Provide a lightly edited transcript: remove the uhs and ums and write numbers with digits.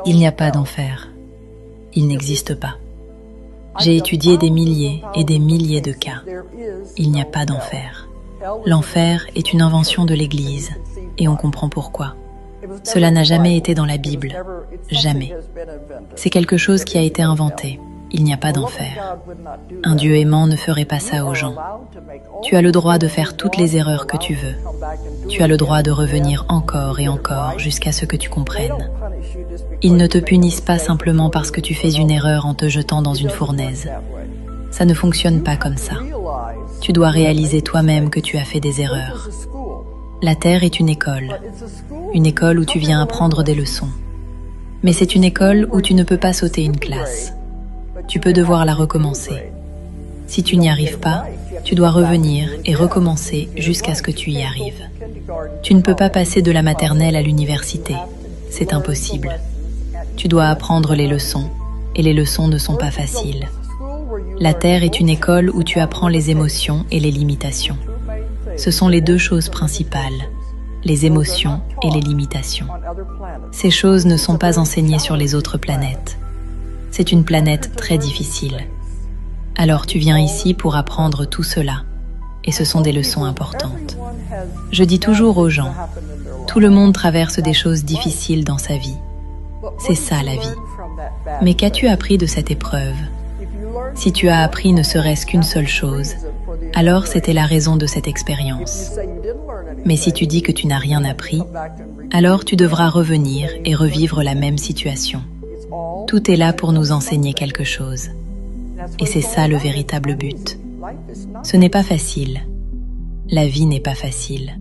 Il n'y a pas d'enfer. Il n'existe pas. J'ai étudié des milliers et des milliers de cas. Il n'y a pas d'enfer. L'enfer est une invention de l'Église, et on comprend pourquoi. Cela n'a jamais été dans la Bible. Jamais. C'est quelque chose qui a été inventé. Il n'y a pas d'enfer. Un Dieu aimant ne ferait pas ça aux gens. Tu as le droit de faire toutes les erreurs que tu veux. Tu as le droit de revenir encore et encore jusqu'à ce que tu comprennes. Ils ne te punissent pas simplement parce que tu fais une erreur en te jetant dans une fournaise. Ça ne fonctionne pas comme ça. Tu dois réaliser toi-même que tu as fait des erreurs. La terre est une école où tu viens apprendre des leçons. Mais c'est une école où tu ne peux pas sauter une classe. Tu peux devoir la recommencer. Si tu n'y arrives pas, tu dois revenir et recommencer jusqu'à ce que tu y arrives. Tu ne peux pas passer de la maternelle à l'université. C'est impossible. Tu dois apprendre les leçons, et les leçons ne sont pas faciles. La Terre est une école où tu apprends les émotions et les limitations. Ce sont les deux choses principales, les émotions et les limitations. Ces choses ne sont pas enseignées sur les autres planètes. C'est une planète très difficile. Alors tu viens ici pour apprendre tout cela, et ce sont des leçons importantes. Je dis toujours aux gens, tout le monde traverse des choses difficiles dans sa vie. C'est ça la vie. Mais qu'as-tu appris de cette épreuve? Si tu as appris ne serait-ce qu'une seule chose, alors c'était la raison de cette expérience. Mais si tu dis que tu n'as rien appris, alors tu devras revenir et revivre la même situation. Tout est là pour nous enseigner quelque chose. Et c'est ça le véritable but. Ce n'est pas facile. La vie n'est pas facile.